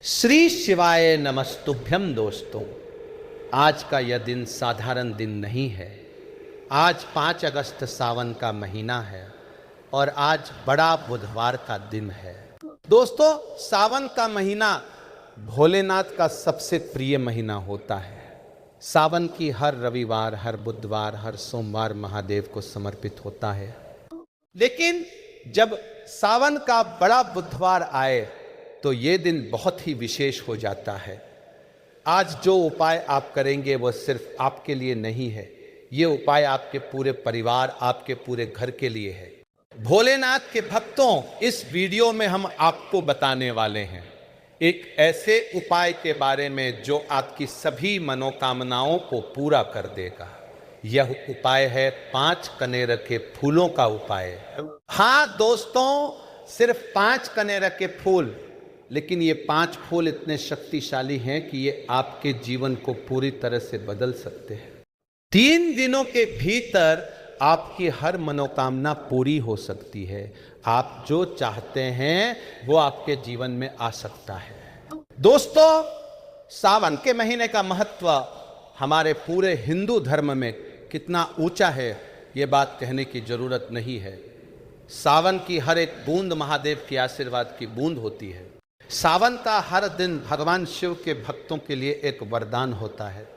श्री शिवाय नमस्तुभ्यम। दोस्तों, आज का यह दिन साधारण दिन नहीं है। आज 5 अगस्त सावन का महीना है और आज बड़ा बुधवार का दिन है। दोस्तों, सावन का महीना भोलेनाथ का सबसे प्रिय महीना होता है। सावन की हर रविवार, हर बुधवार, हर सोमवार महादेव को समर्पित होता है। लेकिन जब सावन का बड़ा बुधवार आए तो ये दिन बहुत ही विशेष हो जाता है। आज जो उपाय आप करेंगे वो सिर्फ आपके लिए नहीं है, ये उपाय आपके पूरे परिवार, आपके पूरे घर के लिए है। भोलेनाथ के भक्तों, इस वीडियो में हम आपको बताने वाले हैं एक ऐसे उपाय के बारे में जो आपकी सभी मनोकामनाओं को पूरा कर देगा। यह उपाय है 5 कनेर के फूलों का उपाय। हाँ दोस्तों, सिर्फ 5 कनेर के फूल, लेकिन ये 5 फूल इतने शक्तिशाली हैं कि ये आपके जीवन को पूरी तरह से बदल सकते हैं। 3 दिनों के भीतर आपकी हर मनोकामना पूरी हो सकती है। आप जो चाहते हैं वो आपके जीवन में आ सकता है। दोस्तों, सावन के महीने का महत्व हमारे पूरे हिंदू धर्म में कितना ऊंचा है, ये बात कहने की जरूरत नहीं है। सावन की हर एक बूंद महादेव के आशीर्वाद की बूंद होती है। सावन का हर दिन भगवान शिव के भक्तों के लिए एक वरदान होता है।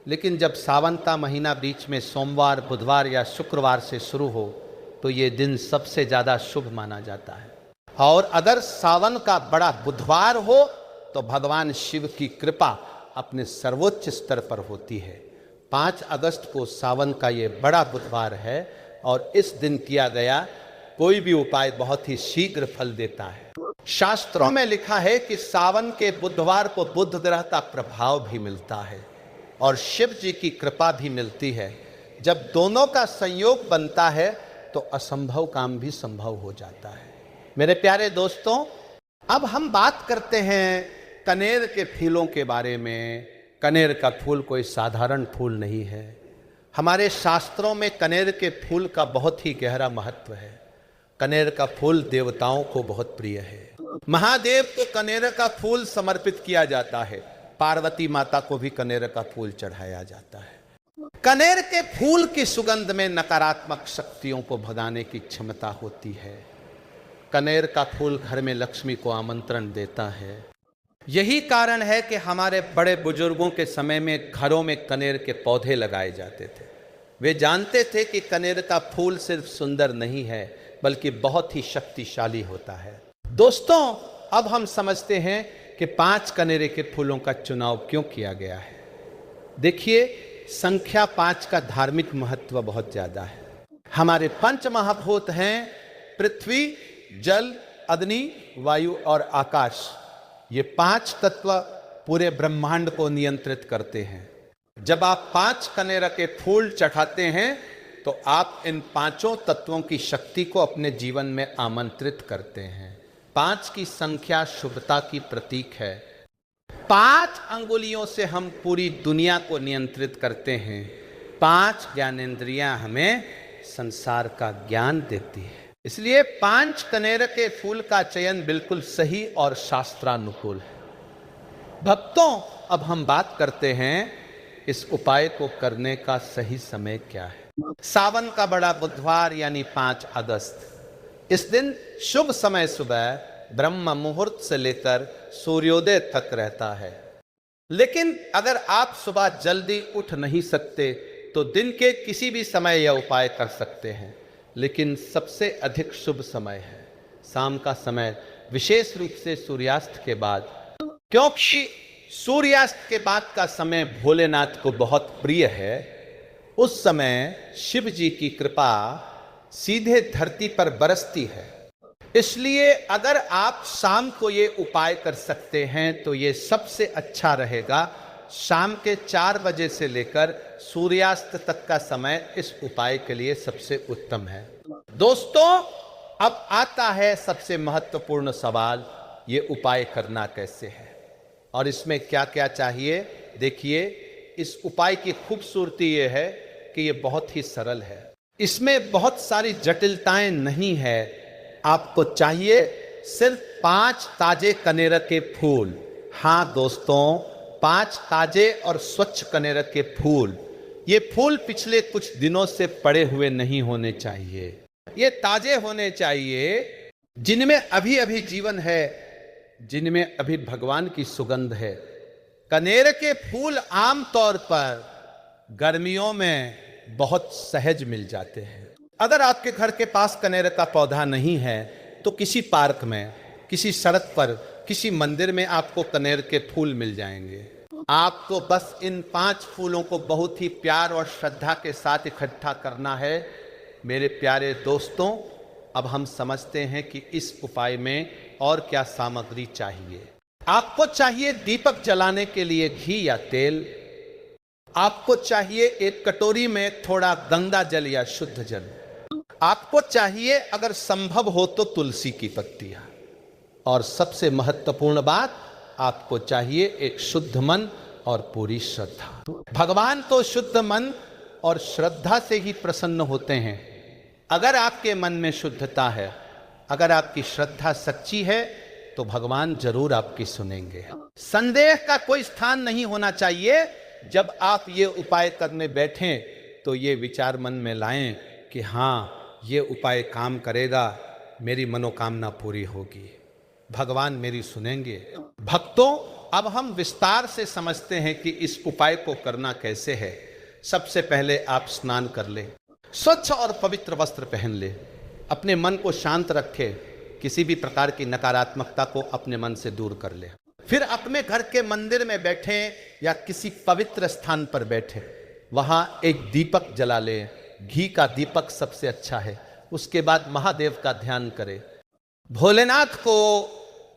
लेकिन जब सावन का महीना बीच में सोमवार, बुधवार या शुक्रवार से शुरू हो तो ये दिन सबसे ज़्यादा शुभ माना जाता है। और अगर सावन का बड़ा बुधवार हो तो भगवान शिव की कृपा अपने सर्वोच्च स्तर पर होती है। 5 अगस्त को सावन का ये बड़ा बुधवार है और इस दिन किया गया कोई भी उपाय बहुत ही शीघ्र फल देता है। शास्त्रों में लिखा है कि सावन के बुधवार को बुध ग्रह का प्रभाव भी मिलता है और शिव जी की कृपा भी मिलती है। जब दोनों का संयोग बनता है तो असंभव काम भी संभव हो जाता है। मेरे प्यारे दोस्तों, अब हम बात करते हैं कनेर के फूलों के बारे में। कनेर का फूल कोई साधारण फूल नहीं है। हमारे शास्त्रों में कनेर के फूल का बहुत ही गहरा महत्व है। कनेर का फूल देवताओं को बहुत प्रिय है। महादेव को कनेर का फूल समर्पित किया जाता है। पार्वती माता को भी कनेर का फूल चढ़ाया जाता है। कनेर के फूल की सुगंध में नकारात्मक शक्तियों को भगाने की क्षमता होती है। कनेर का फूल घर में लक्ष्मी को आमंत्रण देता है। यही कारण है कि हमारे बड़े बुजुर्गों के समय में घरों में कनेर के पौधे लगाए जाते थे। वे जानते थे कि कनेर का फूल सिर्फ सुंदर नहीं है बल्कि बहुत ही शक्तिशाली होता है। दोस्तों, अब हम समझते हैं कि 5 कनेरे के फूलों का चुनाव क्यों किया गया है। देखिए, संख्या 5 का धार्मिक महत्व बहुत ज्यादा है। हमारे 5 महाभूत हैं पृथ्वी, जल, अग्नि, वायु और आकाश। ये 5 तत्व पूरे ब्रह्मांड को नियंत्रित करते हैं। जब आप 5 कनेर के फूल चढ़ाते हैं तो आप इन 5 तत्वों की शक्ति को अपने जीवन में आमंत्रित करते हैं। 5 की संख्या शुभता की प्रतीक है। 5 अंगुलियों से हम पूरी दुनिया को नियंत्रित करते हैं। 5 ज्ञानेंद्रियां हमें संसार का ज्ञान देती है। इसलिए 5 कनेर के फूल का चयन बिल्कुल सही और शास्त्रानुकूल है। भक्तों, अब हम बात करते हैं इस उपाय को करने का सही समय क्या है। सावन का बड़ा बुधवार यानी 5 अगस्त, इस दिन शुभ समय सुबह ब्रह्म मुहूर्त से लेकर सूर्योदय तक रहता है। लेकिन अगर आप सुबह जल्दी उठ नहीं सकते तो दिन के किसी भी समय यह उपाय कर सकते हैं। लेकिन सबसे अधिक शुभ समय है शाम का समय, विशेष रूप से सूर्यास्त के बाद, क्योंकि सूर्यास्त के बाद का समय भोलेनाथ को बहुत प्रिय है। उस समय शिव जी की कृपा सीधे धरती पर बरसती है। इसलिए अगर आप शाम को ये उपाय कर सकते हैं तो ये सबसे अच्छा रहेगा। शाम के 4 बजे से लेकर सूर्यास्त तक का समय इस उपाय के लिए सबसे उत्तम है। दोस्तों, अब आता है सबसे महत्वपूर्ण सवाल, ये उपाय करना कैसे है और इसमें क्या क्या चाहिए। देखिए, इस उपाय की खूबसूरती ये है कि ये बहुत ही सरल है। इसमें बहुत सारी जटिलताएं नहीं है। आपको चाहिए सिर्फ 5 ताजे कनेर के फूल। हाँ दोस्तों, 5 ताजे और स्वच्छ कनेर के फूल। ये फूल पिछले कुछ दिनों से पड़े हुए नहीं होने चाहिए, ये ताजे होने चाहिए, जिनमें अभी अभी जीवन है, जिनमें अभी भगवान की सुगंध है। कनेर के फूल आमतौर पर गर्मियों में बहुत सहज मिल जाते हैं। अगर आपके घर के पास कनेर का पौधा नहीं है तो किसी पार्क में, किसी सड़क पर, किसी मंदिर में आपको कनेर के फूल मिल जाएंगे। आपको बस इन 5 फूलों को बहुत ही प्यार और श्रद्धा के साथ इकट्ठा करना है। मेरे प्यारे दोस्तों, अब हम समझते हैं कि इस उपाय में और क्या सामग्री चाहिए। आपको चाहिए दीपक जलाने के लिए घी या तेल। आपको चाहिए एक कटोरी में थोड़ा गंगा जल या शुद्ध जल। आपको चाहिए अगर संभव हो तो तुलसी की पत्तियां। और सबसे महत्वपूर्ण बात, आपको चाहिए एक शुद्ध मन और पूरी श्रद्धा। भगवान तो शुद्ध मन और श्रद्धा से ही प्रसन्न होते हैं। अगर आपके मन में शुद्धता है, अगर आपकी श्रद्धा सच्ची है, तो भगवान जरूर आपकी सुनेंगे। संदेह का कोई स्थान नहीं होना चाहिए। जब आप ये उपाय करने बैठें तो ये विचार मन में लाएं कि हाँ, ये उपाय काम करेगा, मेरी मनोकामना पूरी होगी, भगवान मेरी सुनेंगे। भक्तों, अब हम विस्तार से समझते हैं कि इस उपाय को करना कैसे है। सबसे पहले आप स्नान कर लें, स्वच्छ और पवित्र वस्त्र पहन ले, अपने मन को शांत रखे, किसी भी प्रकार की नकारात्मकता को अपने मन से दूर कर ले। फिर अपने घर के मंदिर में बैठे या किसी पवित्र स्थान पर बैठे, वहां एक दीपक जला ले। घी का दीपक सबसे अच्छा है। उसके बाद महादेव का ध्यान करें, भोलेनाथ को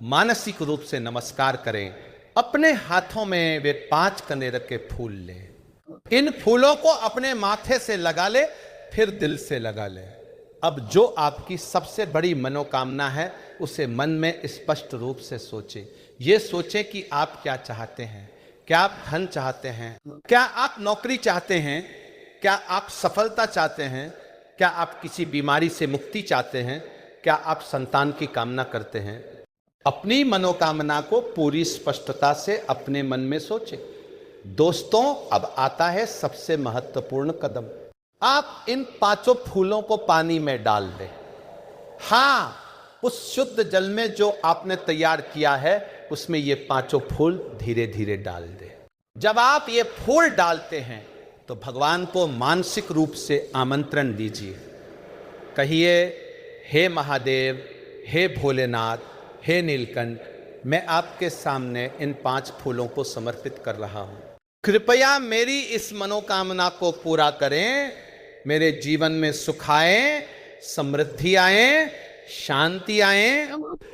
मानसिक रूप से नमस्कार करें। अपने हाथों में वे 5 कनेर के फूल लें। इन फूलों को अपने माथे से लगा ले, फिर दिल से लगा ले। अब जो आपकी सबसे बड़ी मनोकामना है उसे मन में स्पष्ट रूप से सोचे। ये सोचे कि आप क्या चाहते हैं। क्या आप धन चाहते हैं? क्या आप नौकरी चाहते हैं? क्या आप सफलता चाहते हैं? क्या आप किसी बीमारी से मुक्ति चाहते हैं? क्या आप संतान की कामना करते हैं? अपनी मनोकामना को पूरी स्पष्टता से अपने मन में सोचें। दोस्तों, अब आता है सबसे महत्वपूर्ण कदम। आप इन 5 फूलों को पानी में डाल दें। हाँ, उस शुद्ध जल में जो आपने तैयार किया है उसमें ये 5 फूल धीरे धीरे डाल दें। जब आप ये फूल डालते हैं तो भगवान को मानसिक रूप से आमंत्रण दीजिए। कहिए, हे महादेव, हे भोलेनाथ, हे नीलकंठ, मैं आपके सामने इन 5 फूलों को समर्पित कर रहा हूं। कृपया मेरी इस मनोकामना को पूरा करें। मेरे जीवन में सुख आए, समृद्धि आए, शांति आए।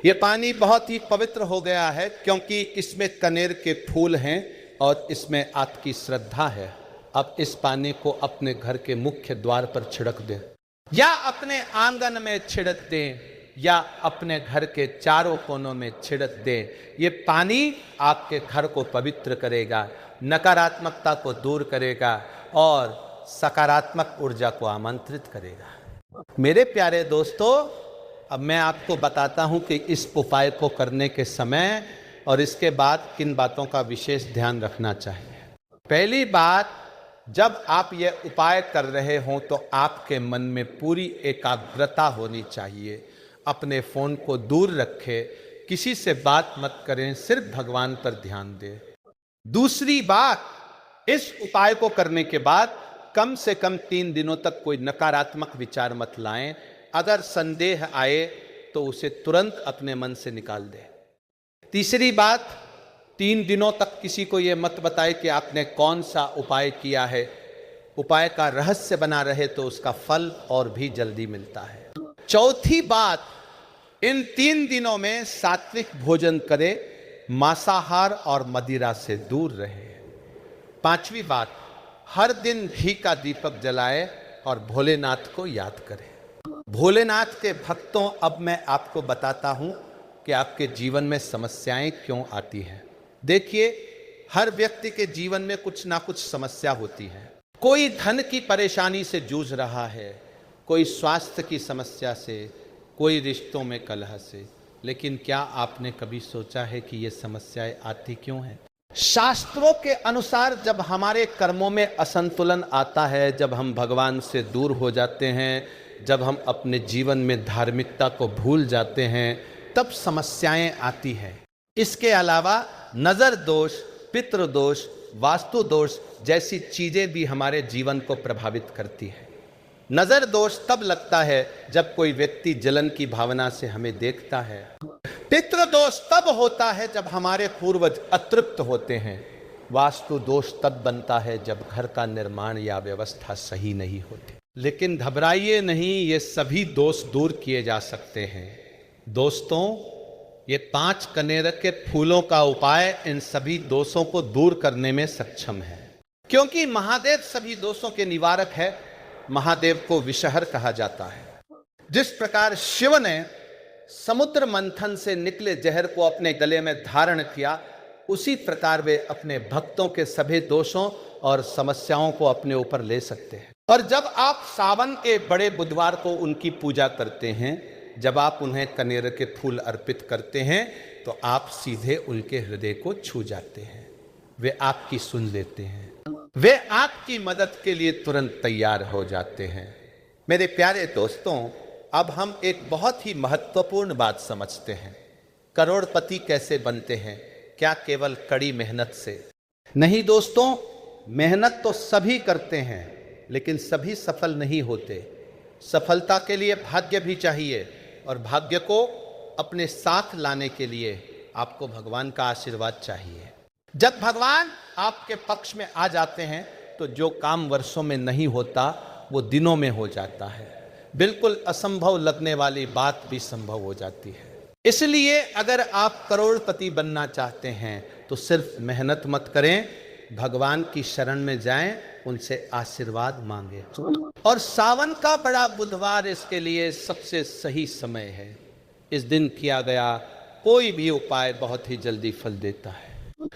ये पानी बहुत ही पवित्र हो गया है क्योंकि इसमें कनेर के फूल हैं और इसमें आपकी श्रद्धा है। अब इस पानी को अपने घर के मुख्य द्वार पर छिड़क दें, या अपने आंगन में छिड़क दें, या अपने घर के चारों कोनों में छिड़क दें। ये पानी आपके घर को पवित्र करेगा, नकारात्मकता को दूर करेगा और सकारात्मक ऊर्जा को आमंत्रित करेगा। मेरे प्यारे दोस्तों, अब मैं आपको बताता हूं कि इस उपाय को करने के समय और इसके बाद किन बातों का विशेष ध्यान रखना चाहिए। पहली बात, जब आप ये उपाय कर रहे हों तो आपके मन में पूरी एकाग्रता होनी चाहिए। अपने फोन को दूर रखें, किसी से बात मत करें, सिर्फ भगवान पर ध्यान दें। दूसरी बात, इस उपाय को करने के बाद कम से कम 3 दिनों तक कोई नकारात्मक विचार मत लाएं। अगर संदेह आए तो उसे तुरंत अपने मन से निकाल दें। तीसरी बात, 3 दिनों तक किसी को ये मत बताए कि आपने कौन सा उपाय किया है। उपाय का रहस्य बना रहे तो उसका फल और भी जल्दी मिलता है। चौथी बात, इन 3 दिनों में सात्विक भोजन करें, मांसाहार और मदिरा से दूर रहे। 5वीं बात, हर दिन घी का दीपक जलाएं और भोलेनाथ को याद करें। भोलेनाथ के भक्तों, अब मैं आपको बताता हूं कि आपके जीवन में समस्याएं क्यों आती हैं। देखिए, हर व्यक्ति के जीवन में कुछ ना कुछ समस्या होती है। कोई धन की परेशानी से जूझ रहा है, कोई स्वास्थ्य की समस्या से, कोई रिश्तों में कलह से, लेकिन क्या आपने कभी सोचा है कि ये समस्याएं आती क्यों हैं? शास्त्रों के अनुसार जब हमारे कर्मों में असंतुलन आता है, जब हम भगवान से दूर हो जाते हैं, जब हम अपने जीवन में धार्मिकता को भूल जाते हैं, तब समस्याएं आती हैं। इसके अलावा नज़र दोष, पितृ दोष, वास्तु दोष जैसी चीज़ें भी हमारे जीवन को प्रभावित करती है। नज़र दोष तब लगता है जब कोई व्यक्ति जलन की भावना से हमें देखता है। पितृ दोष तब होता है जब हमारे पूर्वज अतृप्त होते हैं। वास्तु दोष तब बनता है जब घर का निर्माण या व्यवस्था सही नहीं होती। लेकिन घबराइए नहीं, ये सभी दोष दूर किए जा सकते हैं। दोस्तों, ये 5 कनेर के फूलों का उपाय इन सभी दोषों को दूर करने में सक्षम है, क्योंकि महादेव सभी दोषों के निवारक है। महादेव को विषहर कहा जाता है। जिस प्रकार शिव ने समुद्र मंथन से निकले जहर को अपने गले में धारण किया, उसी प्रकार वे अपने भक्तों के सभी दोषों और समस्याओं को अपने ऊपर ले सकते हैं। और जब आप सावन के बड़े बुधवार को उनकी पूजा करते हैं, जब आप उन्हें कनेर के फूल अर्पित करते हैं, तो आप सीधे उनके हृदय को छू जाते हैं। वे आपकी सुन लेते हैं, वे आपकी मदद के लिए तुरंत तैयार हो जाते हैं। मेरे प्यारे दोस्तों, अब हम एक बहुत ही महत्वपूर्ण बात समझते हैं। करोड़पति कैसे बनते हैं? क्या केवल कड़ी मेहनत से? नहीं दोस्तों, मेहनत तो सभी करते हैं, लेकिन सभी सफल नहीं होते। सफलता के लिए भाग्य भी चाहिए, और भाग्य को अपने साथ लाने के लिए आपको भगवान का आशीर्वाद चाहिए। जब भगवान आपके पक्ष में आ जाते हैं, तो जो काम वर्षों में नहीं होता वो दिनों में हो जाता है। बिल्कुल असंभव लगने वाली बात भी संभव हो जाती है। इसलिए अगर आप करोड़पति बनना चाहते हैं तो सिर्फ मेहनत मत करें, भगवान की शरण में जाएं, उनसे आशीर्वाद मांगे। और सावन का बड़ा बुधवार इसके लिए सबसे सही समय है। इस दिन किया गया कोई भी उपाय बहुत ही जल्दी फल देता है।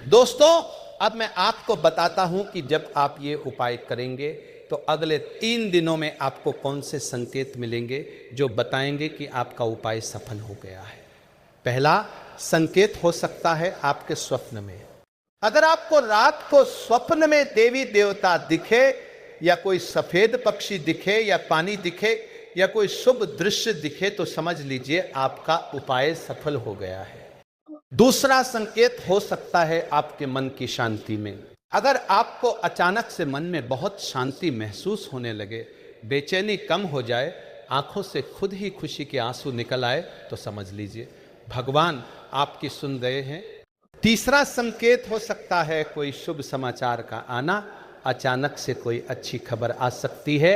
दोस्तों, अब मैं आपको बताता हूं कि जब आप ये उपाय करेंगे तो अगले 3 दिनों में आपको कौन से संकेत मिलेंगे जो बताएंगे कि आपका उपाय सफल हो गया है। पहला संकेत हो सकता है आपके स्वप्न में। अगर आपको रात को स्वप्न में देवी देवता दिखे, या कोई सफेद पक्षी दिखे, या पानी दिखे, या कोई शुभ दृश्य दिखे, तो समझ लीजिए आपका उपाय सफल हो गया है। दूसरा संकेत हो सकता है आपके मन की शांति में। अगर आपको अचानक से मन में बहुत शांति महसूस होने लगे, बेचैनी कम हो जाए, आंखों से खुद ही खुशी के आंसू निकल आए, तो समझ लीजिए भगवान आपकी सुन रहे हैं। तीसरा संकेत हो सकता है कोई शुभ समाचार का आना। अचानक से कोई अच्छी खबर आ सकती है।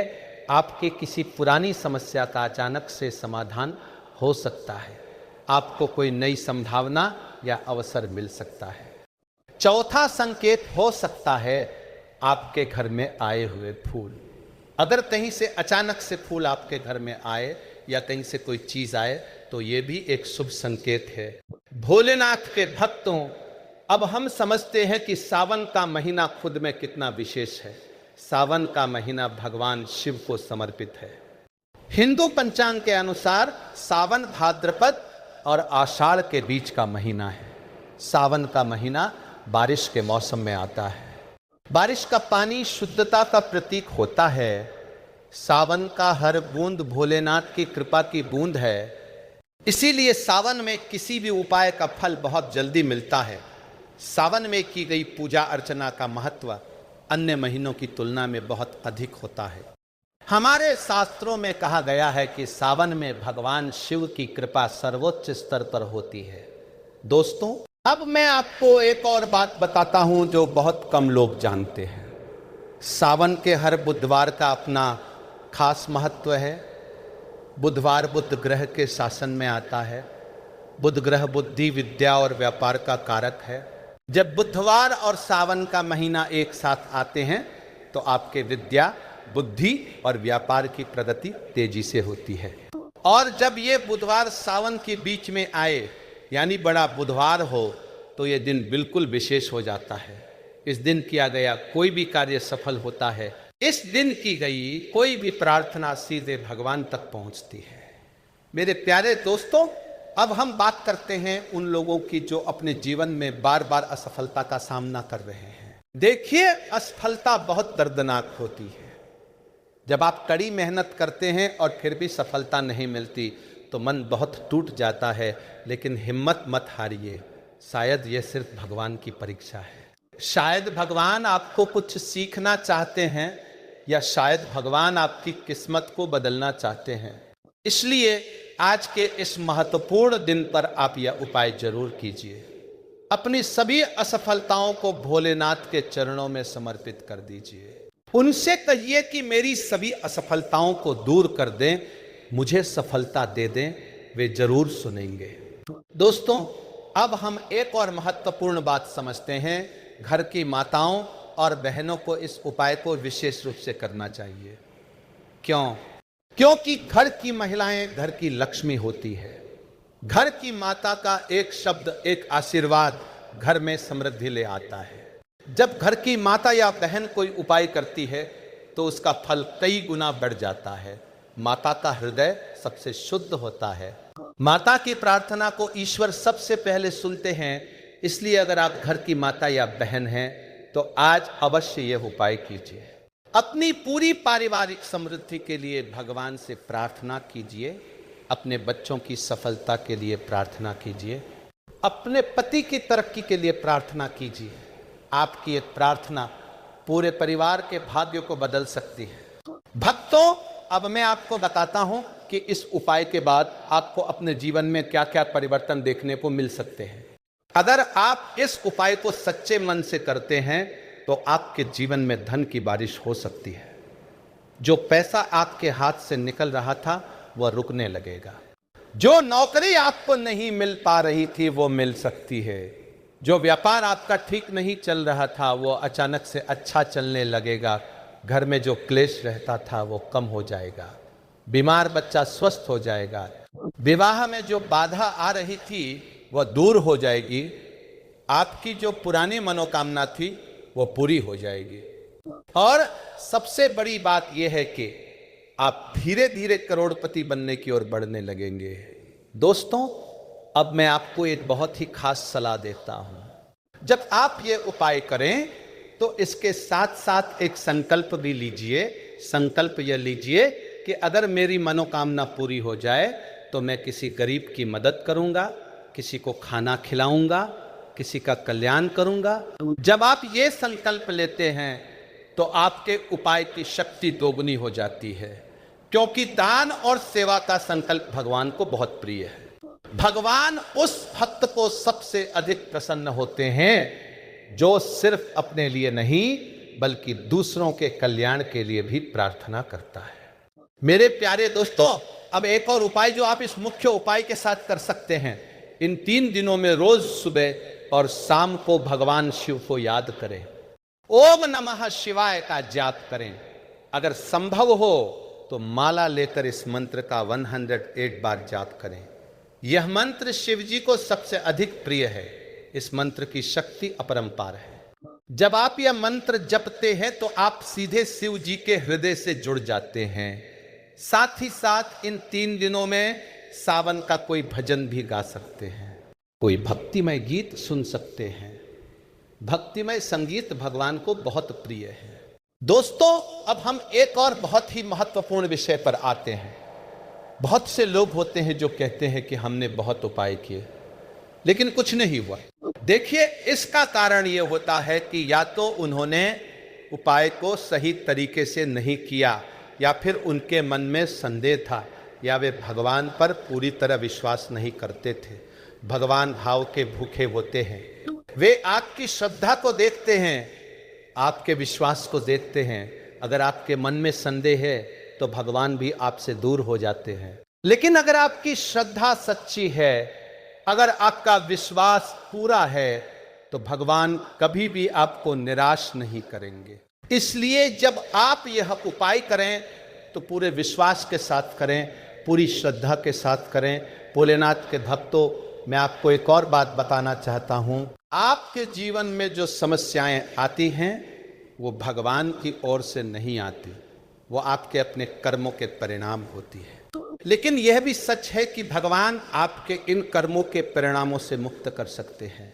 आपके किसी पुरानी समस्या का अचानक से समाधान हो सकता है। आपको कोई नई संभावना या अवसर मिल सकता है। चौथा संकेत हो सकता है आपके घर में आए हुए फूल। अगर कहीं से अचानक से फूल आपके घर में आए, या कहीं से कोई चीज आए, तो ये भी एक शुभ संकेत है। भोलेनाथ के भक्तों, अब हम समझते हैं कि सावन का महीना खुद में कितना विशेष है। सावन का महीना भगवान शिव को समर्पित है। हिंदू पंचांग के अनुसार सावन भाद्रपद और आषाढ़ के बीच का महीना है। सावन का महीना बारिश के मौसम में आता है। बारिश का पानी शुद्धता का प्रतीक होता है। सावन का हर बूंद भोलेनाथ की कृपा की बूंद है। इसीलिए सावन में किसी भी उपाय का फल बहुत जल्दी मिलता है। सावन में की गई पूजा अर्चना का महत्व अन्य महीनों की तुलना में बहुत अधिक होता है। हमारे शास्त्रों में कहा गया है कि सावन में भगवान शिव की कृपा सर्वोच्च स्तर पर होती है। दोस्तों, अब मैं आपको एक और बात बताता हूं जो बहुत कम लोग जानते हैं। सावन के हर बुधवार का अपना खास महत्व है। बुधवार बुध ग्रह के शासन में आता है। बुध ग्रह बुद्धि, विद्या और व्यापार का कारक है। जब बुधवार और सावन का महीना एक साथ आते हैं तो आपके विद्या, बुद्धि और व्यापार की प्रगति तेजी से होती है। और जब ये बुधवार सावन के बीच में आए, यानी बड़ा बुधवार हो, तो ये दिन बिल्कुल विशेष हो जाता है। इस दिन किया गया कोई भी कार्य सफल होता है। इस दिन की गई कोई भी प्रार्थना सीधे भगवान तक पहुंचती है। मेरे प्यारे दोस्तों, अब हम बात करते हैं उन लोगों की जो अपने जीवन में बार बार असफलता का सामना कर रहे हैं। देखिए, असफलता बहुत दर्दनाक होती है। जब आप कड़ी मेहनत करते हैं और फिर भी सफलता नहीं मिलती तो मन बहुत टूट जाता है, लेकिन हिम्मत मत हारिए। शायद ये सिर्फ भगवान की परीक्षा है। शायद भगवान आपको कुछ सीखना चाहते हैं, या शायद भगवान आपकी किस्मत को बदलना चाहते हैं। इसलिए आज के इस महत्वपूर्ण दिन पर आप यह उपाय जरूर कीजिए। अपनी सभी असफलताओं को भोलेनाथ के चरणों में समर्पित कर दीजिए। उनसे कहिए कि मेरी सभी असफलताओं को दूर कर दें, मुझे सफलता दे दें। वे जरूर सुनेंगे। दोस्तों, अब हम एक और महत्वपूर्ण बात समझते हैं। घर की माताओं और बहनों को इस उपाय को विशेष रूप से करना चाहिए। क्यों? क्योंकि घर की महिलाएं घर की लक्ष्मी होती है। घर की माता का एक शब्द, एक आशीर्वाद घर में समृद्धि ले आता है। जब घर की माता या बहन कोई उपाय करती है तो उसका फल कई गुना बढ़ जाता है। माता का हृदय सबसे शुद्ध होता है। माता की प्रार्थना को ईश्वर सबसे पहले सुनते हैं। इसलिए अगर आप घर की माता या बहन हैं तो आज अवश्य यह उपाय कीजिए। अपनी पूरी पारिवारिक समृद्धि के लिए भगवान से प्रार्थना कीजिए। अपने बच्चों की सफलता के लिए प्रार्थना कीजिए। अपने पति की तरक्की के लिए प्रार्थना कीजिए। आपकी एक प्रार्थना पूरे परिवार के भाग्य को बदल सकती है। भक्तों, अब मैं आपको बताता हूं कि इस उपाय के बाद आपको अपने जीवन में क्या क्या परिवर्तन देखने को मिल सकते हैं। अगर आप इस उपाय को सच्चे मन से करते हैं तो आपके जीवन में धन की बारिश हो सकती है। जो पैसा आपके हाथ से निकल रहा था वह रुकने लगेगा। जो नौकरी आपको नहीं मिल पा रही थी वो मिल सकती है। जो व्यापार आपका ठीक नहीं चल रहा था वो अचानक से अच्छा चलने लगेगा। घर में जो क्लेश रहता था वो कम हो जाएगा। बीमार बच्चा स्वस्थ हो जाएगा। विवाह में जो बाधा आ रही थी वह दूर हो जाएगी। आपकी जो पुरानी मनोकामना थी वो पूरी हो जाएगी। और सबसे बड़ी बात यह है कि आप धीरे धीरे करोड़पति बनने की ओर बढ़ने लगेंगे। दोस्तों, अब मैं आपको एक बहुत ही खास सलाह देता हूं। जब आप ये उपाय करें तो इसके साथ साथ एक संकल्प भी लीजिए। संकल्प यह लीजिए कि अगर मेरी मनोकामना पूरी हो जाए तो मैं किसी गरीब की मदद करूंगा, किसी को खाना खिलाऊंगा, किसी का कल्याण करूंगा। जब आप ये संकल्प लेते हैं तो आपके उपाय की शक्ति दोगुनी हो जाती है, क्योंकि दान और सेवा का संकल्प भगवान को बहुत प्रिय है। भगवान उस भक्त को सबसे अधिक प्रसन्न होते हैं जो सिर्फ अपने लिए नहीं बल्कि दूसरों के कल्याण के लिए भी प्रार्थना करता है। मेरे प्यारे दोस्तों, अब एक और उपाय जो आप इस मुख्य उपाय के साथ कर सकते हैं। इन 3 दिनों में रोज सुबह और शाम को भगवान शिव को याद करें। ओम नमः शिवाय का जाप करें। अगर संभव हो तो माला लेकर इस मंत्र का 108 बार जाप करें। यह मंत्र शिव जी को सबसे अधिक प्रिय है। इस मंत्र की शक्ति अपरंपार है। जब आप यह मंत्र जपते हैं तो आप सीधे शिव जी के हृदय से जुड़ जाते हैं। साथ ही साथ इन 3 दिनों में सावन का कोई भजन भी गा सकते हैं, कोई भक्तिमय गीत सुन सकते हैं। भक्तिमय संगीत भगवान को बहुत प्रिय है। दोस्तों, अब हम एक और बहुत ही महत्वपूर्ण विषय पर आते हैं। बहुत से लोग होते हैं जो कहते हैं कि हमने बहुत उपाय किए लेकिन कुछ नहीं हुआ। देखिए, इसका कारण यह होता है कि या तो उन्होंने उपाय को सही तरीके से नहीं किया, या फिर उनके मन में संदेह था, या वे भगवान पर पूरी तरह विश्वास नहीं करते थे। भगवान भाव के भूखे होते हैं। वे आपकी श्रद्धा को देखते हैं, आपके विश्वास को देखते हैं। अगर आपके मन में संदेह है तो भगवान भी आपसे दूर हो जाते हैं। लेकिन अगर आपकी श्रद्धा सच्ची है, अगर आपका विश्वास पूरा है, तो भगवान कभी भी आपको निराश नहीं करेंगे। इसलिए जब आप यह उपाय करें तो पूरे विश्वास के साथ करें, पूरी श्रद्धा के साथ करें। भोलेनाथ के भक्तों, मैं आपको एक और बात बताना चाहता हूं। आपके जीवन में जो समस्याएं आती हैं वो भगवान की ओर से नहीं आती, वो आपके अपने कर्मों के परिणाम होती है। लेकिन यह भी सच है कि भगवान आपके इन कर्मों के परिणामों से मुक्त कर सकते हैं।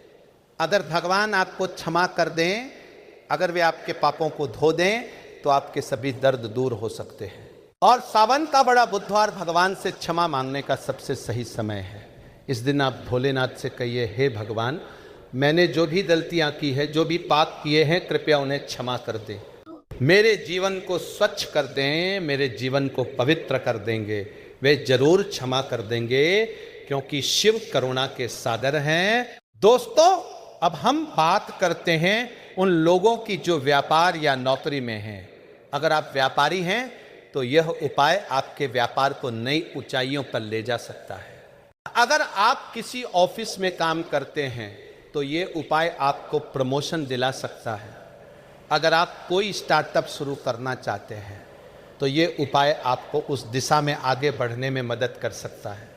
अगर भगवान आपको क्षमा कर दें, अगर वे आपके पापों को धो दें, तो आपके सभी दर्द दूर हो सकते हैं। और सावन का बड़ा बुधवार भगवान से क्षमा मांगने का सबसे सही समय है। इस दिन आप भोलेनाथ से कहिए, हे भगवान, मैंने जो भी गलतियां की है, जो भी पाप किए हैं, कृपया उन्हें क्षमा कर दें। मेरे जीवन को स्वच्छ कर दें, मेरे जीवन को पवित्र कर देंगे। वे जरूर क्षमा कर देंगे, क्योंकि शिव करुणा के सागर हैं। दोस्तों, अब हम बात करते हैं उन लोगों की जो व्यापार या नौकरी में हैं। अगर आप व्यापारी हैं तो यह उपाय आपके व्यापार को नई ऊंचाइयों पर ले जा सकता है। अगर आप किसी ऑफिस में काम करते हैं तो यह उपाय आपको प्रमोशन दिला सकता है। अगर आप कोई स्टार्टअप शुरू करना चाहते हैं तो ये उपाय आपको उस दिशा में आगे बढ़ने में मदद कर सकता है।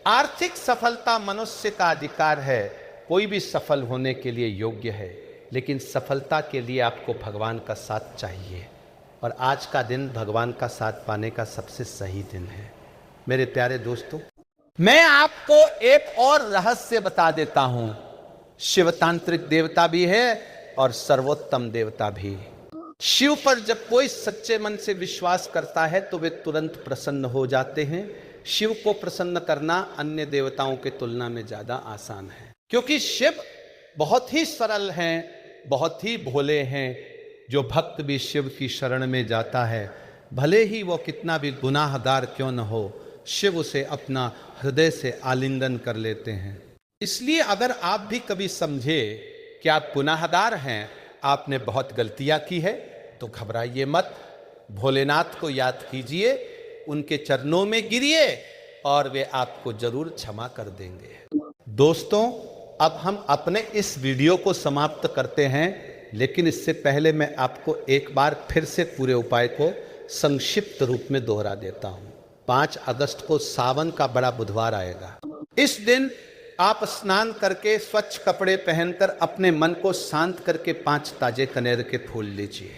आर्थिक सफलता मनुष्य का अधिकार है। कोई भी सफल होने के लिए योग्य है, लेकिन सफलता के लिए आपको भगवान का साथ चाहिए। और आज का दिन भगवान का साथ पाने का सबसे सही दिन है। मेरे प्यारे दोस्तों, मैं आपको एक और रहस्य बता देता हूं। शिव तांत्रिक देवता भी है और सर्वोत्तम देवता भी। शिव पर जब कोई सच्चे मन से विश्वास करता है तो वे तुरंत प्रसन्न हो जाते हैं। शिव को प्रसन्न करना अन्य देवताओं के तुलना में ज्यादा आसान है, क्योंकि शिव बहुत ही सरल हैं, बहुत ही भोले हैं। जो भक्त भी शिव की शरण में जाता है, भले ही वो कितना भी गुनाहगार क्यों न हो, शिव उसे अपना हृदय से आलिंगन कर लेते हैं। इसलिए अगर आप भी कभी समझे कि आप गुनाहगार हैं, आपने बहुत गलतियां की है, तो घबराइए मत। भोलेनाथ को याद कीजिए, उनके चरणों में गिरिए और वे आपको जरूर क्षमा कर देंगे। दोस्तों, अब हम अपने इस वीडियो को समाप्त करते हैं, लेकिन इससे पहले मैं आपको एक बार फिर से पूरे उपाय को संक्षिप्त रूप में दोहरा देता हूं। 5 अगस्त को सावन का बड़ा बुधवार आएगा। इस दिन आप स्नान करके स्वच्छ कपड़े पहनकर अपने मन को शांत करके 5 ताजे कनेर के फूल लीजिए।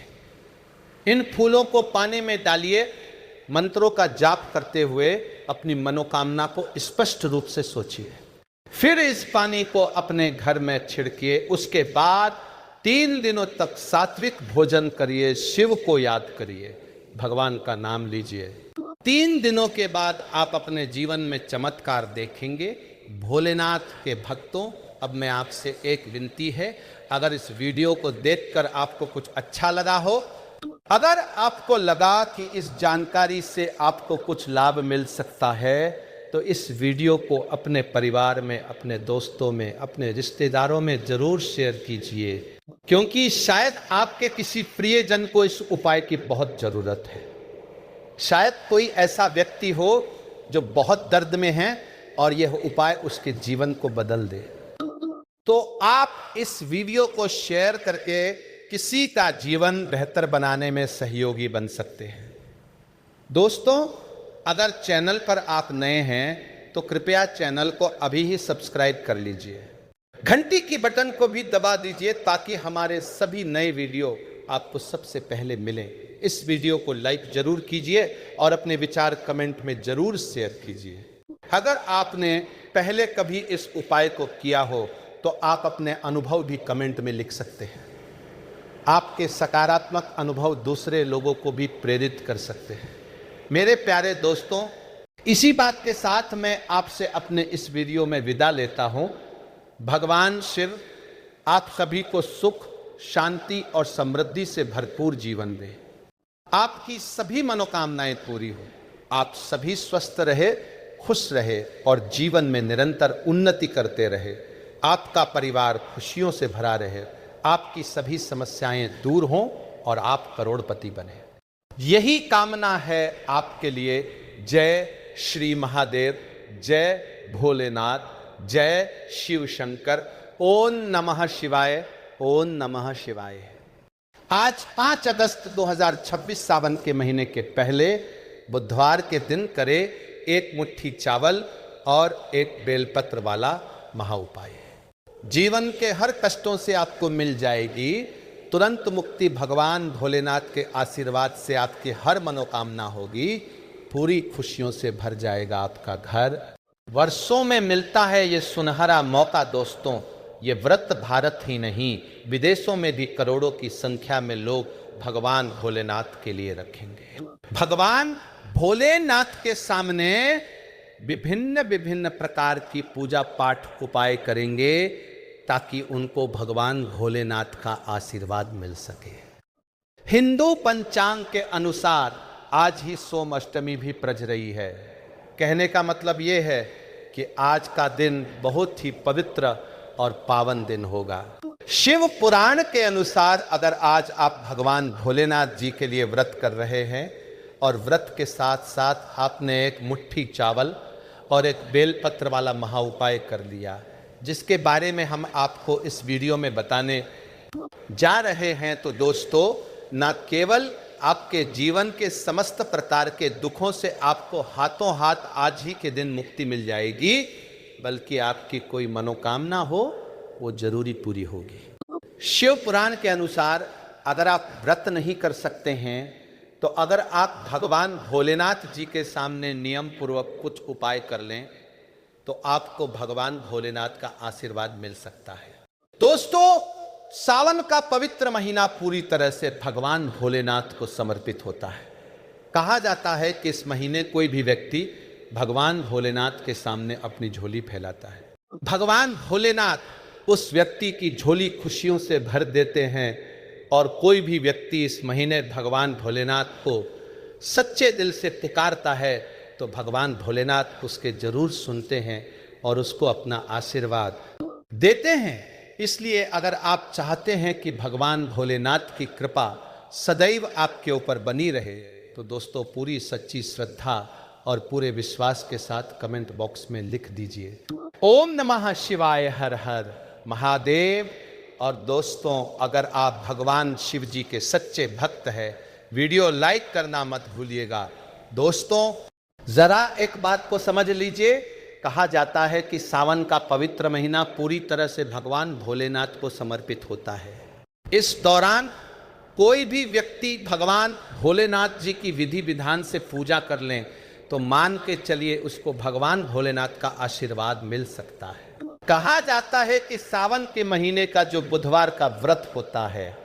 इन फूलों को पानी में डालिए। मंत्रों का जाप करते हुए अपनी मनोकामना को स्पष्ट रूप से सोचिए। फिर इस पानी को अपने घर में छिड़किए। उसके बाद 3 दिनों तक सात्विक भोजन करिए, शिव को याद करिए, भगवान का नाम लीजिए। 3 दिनों के बाद आप अपने जीवन में चमत्कार देखेंगे। भोलेनाथ के भक्तों, अब मैं आपसे एक विनती है, अगर इस वीडियो को देखकर आपको कुछ अच्छा लगा हो, अगर आपको लगा कि इस जानकारी से आपको कुछ लाभ मिल सकता है, तो इस वीडियो को अपने परिवार में, अपने दोस्तों में, अपने रिश्तेदारों में जरूर शेयर कीजिए, क्योंकि शायद आपके किसी प्रियजन को इस उपाय की बहुत जरूरत है। शायद कोई ऐसा व्यक्ति हो जो बहुत दर्द में है और यह उपाय उसके जीवन को बदल दे। तो आप इस वीडियो को शेयर करके किसी का जीवन बेहतर बनाने में सहयोगी बन सकते हैं। दोस्तों, अगर चैनल पर आप नए हैं तो कृपया चैनल को अभी ही सब्सक्राइब कर लीजिए। घंटी की बटन को भी दबा दीजिए ताकि हमारे सभी नए वीडियो आपको सबसे पहले मिलें। इस वीडियो को लाइक जरूर कीजिए और अपने विचार कमेंट में जरूर शेयर कीजिए। अगर आपने पहले कभी इस उपाय को किया हो तो आप अपने अनुभव भी कमेंट में लिख सकते हैं। आपके सकारात्मक अनुभव दूसरे लोगों को भी प्रेरित कर सकते हैं। मेरे प्यारे दोस्तों, इसी बात के साथ मैं आपसे अपने इस वीडियो में विदा लेता हूं। भगवान शिव आप सभी को सुख, शांति और समृद्धि से भरपूर जीवन दें। आपकी सभी मनोकामनाएं पूरी हो। आप सभी स्वस्थ रहे, खुश रहे और जीवन में निरंतर उन्नति करते रहे। आपका परिवार खुशियों से भरा रहे, आपकी सभी समस्याएं दूर हों और आप करोड़पति बने। यही कामना है आपके लिए। जय श्री महादेव, जय भोलेनाथ, जय शिव शंकर। ओम नमः शिवाय, ओम नमः शिवाय। आज 5 अगस्त 2026 सावन के महीने के पहले बुधवार के दिन करें 1 मुट्ठी चावल और 1 बेलपत्र वाला महाउपाय। जीवन के हर कष्टों से आपको मिल जाएगी तुरंत मुक्ति। भगवान भोलेनाथ के आशीर्वाद से आपकी हर मनोकामना होगी। पूरी खुशियों से भर जाएगा आपका घर। वर्षों में मिलता है ये सुनहरा मौका दोस्तों। ये व्रत भारत ही नहीं, विदेशों में भी करोड़ों की संख्या में लोग भगवान भोलेनाथ के लिए रखेंगे। भगवान भोलेनाथ के सामने विभिन्न विभिन्न प्रकार की पूजा पाठ उपाय करेंगे ताकि उनको भगवान भोलेनाथ का आशीर्वाद मिल सके। हिंदू पंचांग के अनुसार आज ही सोम अष्टमी भी प्रज रही है। कहने का मतलब ये है कि आज का दिन बहुत ही पवित्र और पावन दिन होगा। शिव पुराण के अनुसार अगर आज आप भगवान भोलेनाथ जी के लिए व्रत कर रहे हैं और व्रत के साथ साथ आपने एक मुट्ठी चावल और एक बेलपत्र वाला महा उपाय कर लिया, जिसके बारे में हम आपको इस वीडियो में बताने जा रहे हैं, तो दोस्तों न केवल आपके जीवन के समस्त प्रकार के दुखों से आपको हाथों हाथ आज ही के दिन मुक्ति मिल जाएगी, बल्कि आपकी कोई मनोकामना हो वो जरूरी पूरी होगी। शिव पुराण के अनुसार अगर आप व्रत नहीं कर सकते हैं तो अगर आप भगवान भोलेनाथ जी के सामने नियम पूर्वक कुछ उपाय कर लें तो आपको भगवान भोलेनाथ का आशीर्वाद मिल सकता है। दोस्तों, सावन का पवित्र महीना पूरी तरह से भगवान भोलेनाथ को समर्पित होता है। कहा जाता है कि इस महीने कोई भी व्यक्ति भगवान भोलेनाथ के सामने अपनी झोली फैलाता है, भगवान भोलेनाथ उस व्यक्ति की झोली खुशियों से भर देते हैं। और कोई भी व्यक्ति इस महीने भगवान भोलेनाथ को सच्चे दिल से पुकारता है तो भगवान भोलेनाथ उसके जरूर सुनते हैं और उसको अपना आशीर्वाद देते हैं। इसलिए अगर आप चाहते हैं कि भगवान भोलेनाथ की कृपा सदैव आपके ऊपर बनी रहे तो दोस्तों पूरी सच्ची श्रद्धा और पूरे विश्वास के साथ कमेंट बॉक्स में लिख दीजिए ओम नमः शिवाय हर हर महादेव। और दोस्तों, अगर आप भगवान शिव जी के सच्चे भक्त हैं, वीडियो लाइक करना मत भूलिएगा। दोस्तों, जरा एक बात को समझ लीजिए। कहा जाता है कि सावन का पवित्र महीना पूरी तरह से भगवान भोलेनाथ को समर्पित होता है। इस दौरान कोई भी व्यक्ति भगवान भोलेनाथ जी की विधि विधान से पूजा कर लें तो मान के चलिए उसको भगवान भोलेनाथ का आशीर्वाद मिल सकता है। कहा जाता है कि सावन के महीने का जो बुधवार का व्रत होता है,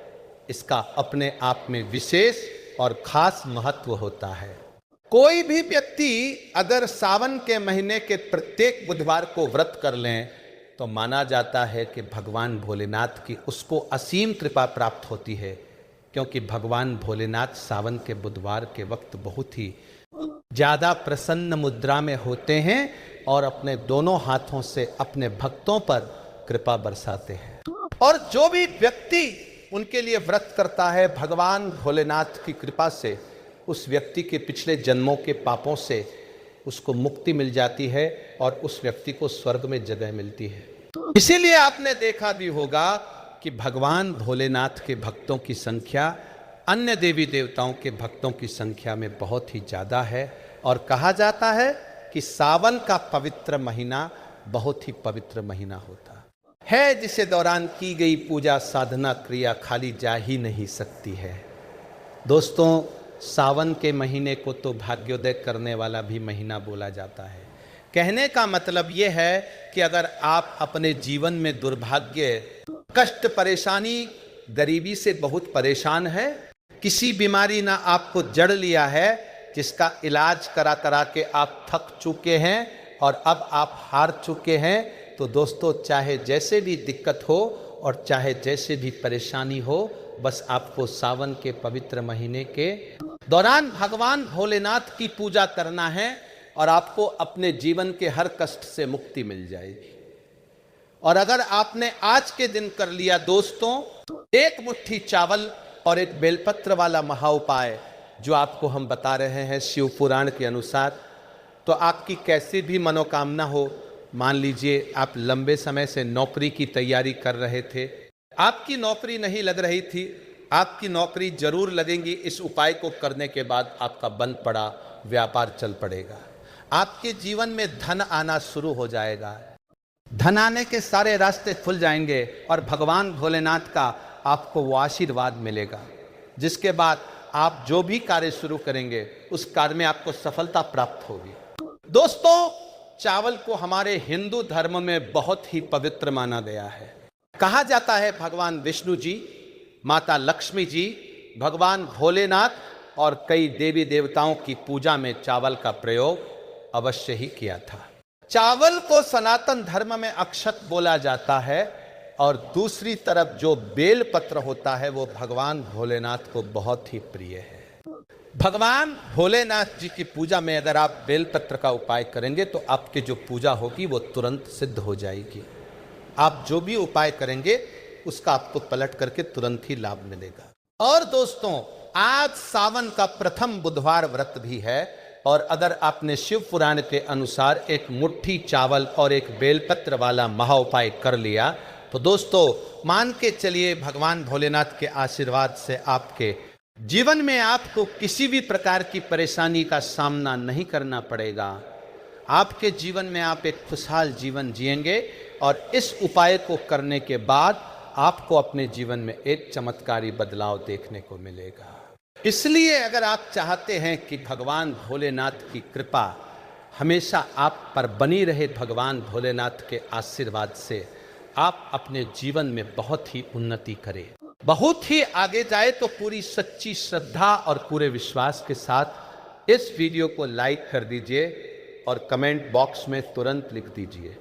इसका अपने आप में विशेष और खास महत्व होता है। कोई भी व्यक्ति अगर सावन के महीने के प्रत्येक बुधवार को व्रत कर लें तो माना जाता है कि भगवान भोलेनाथ की उसको असीम कृपा प्राप्त होती है, क्योंकि भगवान भोलेनाथ सावन के बुधवार के वक्त बहुत ही ज्यादा प्रसन्न मुद्रा में होते हैं और अपने दोनों हाथों से अपने भक्तों पर कृपा बरसाते हैं। और जो भी व्यक्ति उनके लिए व्रत करता है, भगवान भोलेनाथ की कृपा से उस व्यक्ति के पिछले जन्मों के पापों से उसको मुक्ति मिल जाती है और उस व्यक्ति को स्वर्ग में जगह मिलती है। इसीलिए आपने देखा भी होगा कि भगवान भोलेनाथ के भक्तों की संख्या अन्य देवी देवताओं के भक्तों की संख्या में बहुत ही ज़्यादा है। और कहा जाता है कि सावन का पवित्र महीना बहुत ही पवित्र महीना होता है, जिसे दौरान की गई पूजा साधना क्रिया खाली जा ही नहीं सकती है। दोस्तों, सावन के महीने को तो भाग्योदय करने वाला भी महीना बोला जाता है। कहने का मतलब ये है कि अगर आप अपने जीवन में दुर्भाग्य, कष्ट, परेशानी, गरीबी से बहुत परेशान है, किसी बीमारी ना आपको जड़ लिया है, जिसका इलाज करा करा के आप थक चुके हैं और अब आप हार चुके हैं, तो दोस्तों चाहे जैसे भी दिक्कत हो और चाहे जैसे भी परेशानी हो, बस आपको सावन के पवित्र महीने के दौरान भगवान भोलेनाथ की पूजा करना है और आपको अपने जीवन के हर कष्ट से मुक्ति मिल जाएगी। और अगर आपने आज के दिन कर लिया दोस्तों, एक मुट्ठी चावल और एक बेलपत्र वाला महा उपाय जो आपको हम बता रहे हैं शिव पुराण के अनुसार, तो आपकी कैसी भी मनोकामना हो, मान लीजिए आप लंबे समय से नौकरी की तैयारी कर रहे थे, आपकी नौकरी नहीं लग रही थी, आपकी नौकरी जरूर लगेगी। इस उपाय को करने के बाद आपका बंद पड़ा व्यापार चल पड़ेगा, आपके जीवन में धन आना शुरू हो जाएगा, धन आने के सारे रास्ते खुल जाएंगे और भगवान भोलेनाथ का आपको वो आशीर्वाद मिलेगा, जिसके बाद आप जो भी कार्य शुरू करेंगे उस कार्य में आपको सफलता प्राप्त होगी। दोस्तों, चावल को हमारे हिंदू धर्म में बहुत ही पवित्र माना गया है। कहा जाता है भगवान विष्णु जी, माता लक्ष्मी जी, भगवान भोलेनाथ और कई देवी देवताओं की पूजा में चावल का प्रयोग अवश्य ही किया था। चावल को सनातन धर्म में अक्षत बोला जाता है और दूसरी तरफ जो बेल पत्र होता है वो भगवान भोलेनाथ को बहुत ही प्रिय है। भगवान भोलेनाथ जी की पूजा में अगर आप बेल पत्र का उपाय करेंगे तो आपकी जो पूजा होगी वो तुरंत सिद्ध हो जाएगी। आप जो भी उपाय करेंगे उसका आपको पलट करके तुरंत ही लाभ मिलेगा। और दोस्तों, आज सावन का प्रथम बुधवार व्रत भी है और अगर आपने शिव पुराण के अनुसार एक मुट्ठी चावल और एक बेलपत्र वाला महा उपाय कर लिया तो दोस्तों मान के चलिए भगवान भोलेनाथ के आशीर्वाद से आपके जीवन में आपको किसी भी प्रकार की परेशानी का सामना नहीं करना पड़ेगा। आपके जीवन में आप एक खुशहाल जीवन जिएंगे और इस उपाय को करने के बाद आपको अपने जीवन में एक चमत्कारी बदलाव देखने को मिलेगा। इसलिए अगर आप चाहते हैं कि भगवान भोलेनाथ की कृपा हमेशा आप पर बनी रहे, भगवान भोलेनाथ के आशीर्वाद से आप अपने जीवन में बहुत ही उन्नति करें, बहुत ही आगे जाए, तो पूरी सच्ची श्रद्धा और पूरे विश्वास के साथ इस वीडियो को लाइक कर दीजिए और कमेंट बॉक्स में तुरंत लिख दीजिए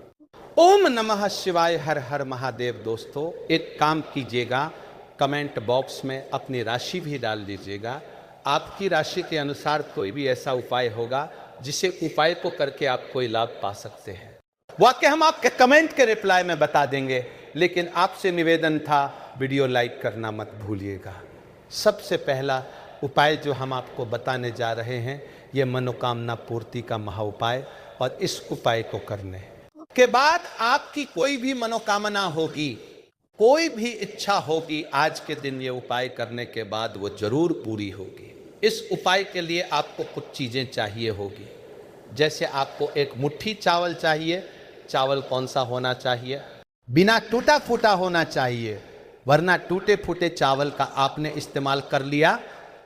ओम नमः शिवाय, हर हर महादेव। दोस्तों, एक काम कीजिएगा, कमेंट बॉक्स में अपनी राशि भी डाल दीजिएगा। आपकी राशि के अनुसार कोई भी ऐसा उपाय होगा जिसे उपाय को करके आप कोई लाभ पा सकते हैं, वाकई हम आपके कमेंट के रिप्लाई में बता देंगे। लेकिन आपसे निवेदन था, वीडियो लाइक करना मत भूलिएगा। सबसे पहला उपाय जो हम आपको बताने जा रहे हैं ये मनोकामना पूर्ति का महा उपाय, और इस उपाय को करने के बाद आपकी कोई भी मनोकामना होगी, कोई भी इच्छा होगी, आज के दिन ये उपाय करने के बाद वो जरूर पूरी होगी। इस उपाय के लिए आपको कुछ चीज़ें चाहिए होगी, जैसे आपको एक मुट्ठी चावल चाहिए। चावल कौन सा होना चाहिए? बिना टूटा फूटा होना चाहिए, वरना टूटे फूटे चावल का आपने इस्तेमाल कर लिया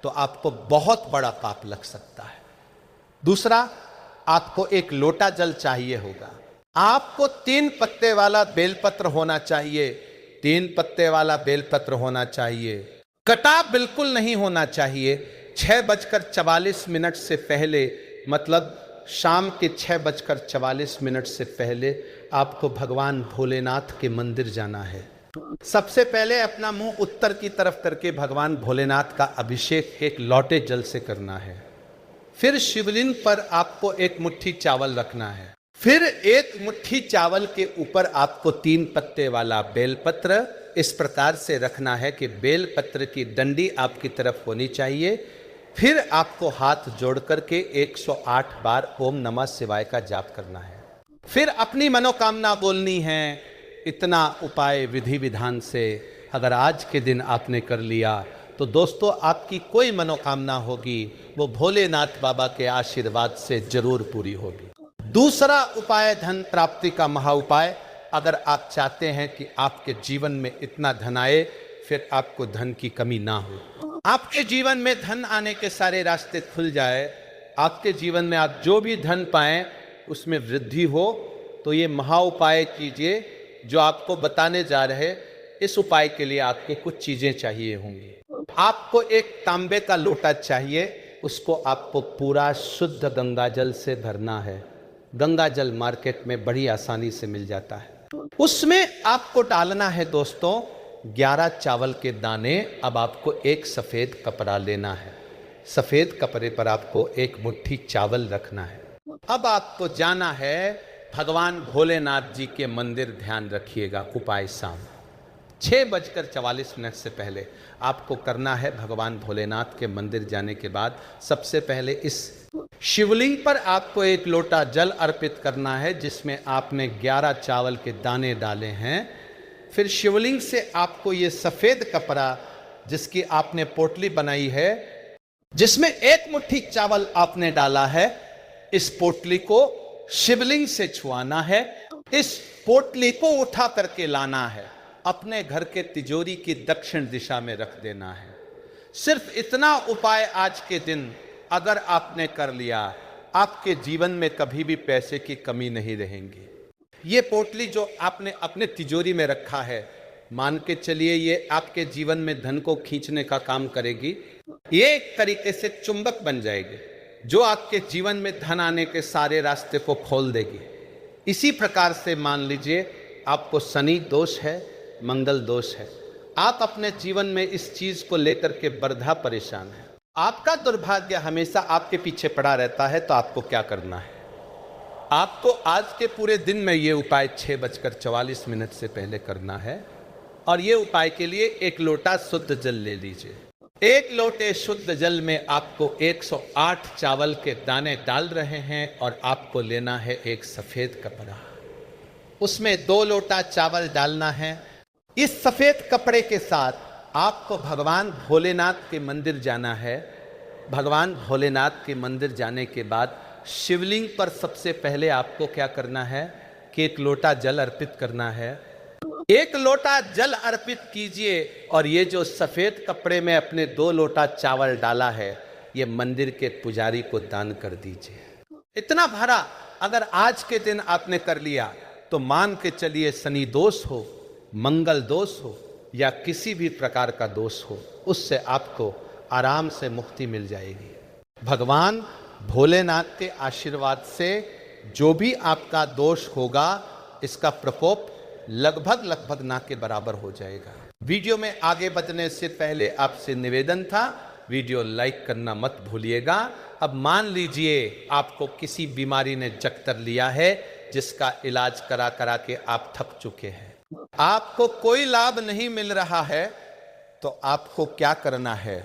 तो आपको बहुत बड़ा पाप लग सकता है। दूसरा, आपको एक लोटा जल चाहिए होगा। आपको 3 पत्ते वाला बेलपत्र होना चाहिए, 3 पत्ते वाला बेलपत्र होना चाहिए, कटा बिल्कुल नहीं होना चाहिए। 6:44 से पहले, मतलब शाम के 6:44 से पहले आपको भगवान भोलेनाथ के मंदिर जाना है। सबसे पहले अपना मुंह उत्तर की तरफ करके भगवान भोलेनाथ का अभिषेक एक लोटे जल से करना है। फिर शिवलिंग पर आपको एक मुट्ठी चावल रखना है। फिर एक मुट्ठी चावल के ऊपर आपको 3 पत्ते वाला बेलपत्र इस प्रकार से रखना है कि बेलपत्र की डंडी आपकी तरफ होनी चाहिए। फिर आपको हाथ जोड़ करके 108 बार ओम नमः शिवाय का जाप करना है। फिर अपनी मनोकामना बोलनी है। इतना उपाय विधि विधान से अगर आज के दिन आपने कर लिया तो दोस्तों आपकी कोई मनोकामना होगी वो भोलेनाथ बाबा के आशीर्वाद से जरूर पूरी होगी। दूसरा उपाय, धन प्राप्ति का महा उपाय। अगर आप चाहते हैं कि आपके जीवन में इतना धन आए, फिर आपको धन की कमी ना हो, आपके जीवन में धन आने के सारे रास्ते खुल जाए, आपके जीवन में आप जो भी धन पाएं उसमें वृद्धि हो, तो ये महा उपाय कीजिए जो आपको बताने जा रहे। इस उपाय के लिए आपको कुछ चीजें चाहिए होंगी। आपको एक तांबे का लोटा चाहिए, उसको आपको पूरा शुद्ध गंगा जल से भरना है। गंगा जल मार्केट में बड़ी आसानी से मिल जाता है। उसमें आपको डालना है दोस्तों 11 चावल के दाने। अब आपको एक सफ़ेद कपड़ा लेना है, सफ़ेद कपड़े पर आपको एक मुट्ठी चावल रखना है। अब आपको जाना है भगवान भोलेनाथ जी के मंदिर। ध्यान रखिएगा, उपाय शाम 6:44 से पहले आपको करना है। भगवान भोलेनाथ के मंदिर जाने के बाद सबसे पहले इस शिवलिंग पर आपको एक लोटा जल अर्पित करना है जिसमें आपने 11 चावल के दाने डाले हैं। फिर शिवलिंग से आपको ये सफ़ेद कपड़ा जिसकी आपने पोटली बनाई है, जिसमें एक मुट्ठी चावल आपने डाला है, इस पोटली को शिवलिंग से छुआना है। इस पोटली को उठा करके लाना है, अपने घर के तिजोरी की दक्षिण दिशा में रख देना है। सिर्फ इतना उपाय आज के दिन अगर आपने कर लिया, आपके जीवन में कभी भी पैसे की कमी नहीं रहेंगी। ये पोटली जो आपने अपने तिजोरी में रखा है, मान के चलिए ये आपके जीवन में धन को खींचने का काम करेगी। ये एक तरीके से चुंबक बन जाएगी जो आपके जीवन में धन आने के सारे रास्ते को खोल देगी। इसी प्रकार से मान लीजिए आपको शनि दोष है, मंगल दोष है, आप अपने जीवन में इस चीज को लेकर के बरधा परेशान है, आपका दुर्भाग्य हमेशा आपके पीछे पड़ा रहता है, तो आपको क्या करना है? आपको आज के पूरे दिन में ये उपाय 6:44 से पहले करना है। और ये उपाय के लिए एक लोटा शुद्ध जल ले लीजिए। एक लोटे शुद्ध जल में आपको 108 चावल के दाने डाल रहे हैं और आपको लेना है एक सफेद कपड़ा, उसमें 2 लोटा चावल डालना है। इस सफेद कपड़े के साथ आपको भगवान भोलेनाथ के मंदिर जाना है। भगवान भोलेनाथ के मंदिर जाने के बाद शिवलिंग पर सबसे पहले आपको क्या करना है कि 1 लोटा जल अर्पित करना है। 1 लोटा जल अर्पित कीजिए और ये जो सफेद कपड़े में अपने 2 लोटा चावल डाला है, ये मंदिर के पुजारी को दान कर दीजिए। इतना भरा अगर आज के दिन आपने कर लिया तो मान के चलिए शनि दोष हो, मंगल दोष हो या किसी भी प्रकार का दोष हो, उससे आपको आराम से मुक्ति मिल जाएगी। भगवान भोलेनाथ के आशीर्वाद से जो भी आपका दोष होगा, इसका प्रकोप लगभग ना के बराबर हो जाएगा। वीडियो में आगे बढ़ने से पहले आपसे निवेदन था, वीडियो लाइक करना मत भूलिएगा। अब मान लीजिए आपको किसी बीमारी ने जकतर लिया है, जिसका इलाज करा करा के आप थक चुके हैं, आपको कोई लाभ नहीं मिल रहा है, तो आपको क्या करना है?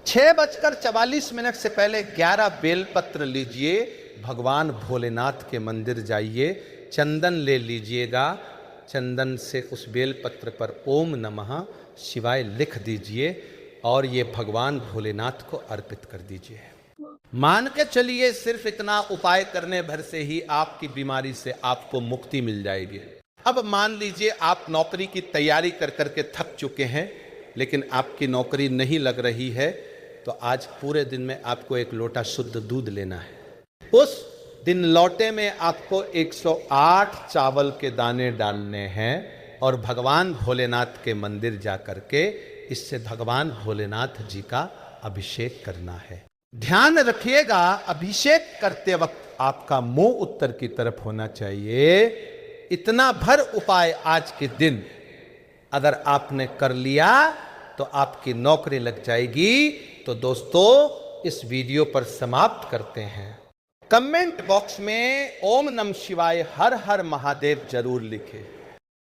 6:44 से पहले 11 बेलपत्र लीजिए, भगवान भोलेनाथ के मंदिर जाइए, चंदन ले लीजिएगा, चंदन से उस बेलपत्र पर ओम नमः शिवाय लिख दीजिए और ये भगवान भोलेनाथ को अर्पित कर दीजिए। मान के चलिए सिर्फ इतना उपाय करने भर से ही आपकी बीमारी से आपको मुक्ति मिल जाएगी। अब मान लीजिए आप नौकरी की तैयारी कर करके थक चुके हैं, लेकिन आपकी नौकरी नहीं लग रही है, तो आज पूरे दिन में आपको 1 लोटा शुद्ध दूध लेना है। उस दिन लौटे में आपको 108 चावल के दाने डालने हैं और भगवान भोलेनाथ के मंदिर जा करके इससे भगवान भोलेनाथ जी का अभिषेक करना है। ध्यान रखिएगा, अभिषेक करते वक्त आपका मुंह उत्तर की तरफ होना चाहिए। इतना भर उपाय आज के दिन अगर आपने कर लिया तो आपकी नौकरी लग जाएगी। तो दोस्तों, इस वीडियो पर समाप्त करते हैं। कमेंट बॉक्स में ओम नमः शिवाय हर हर महादेव जरूर लिखें।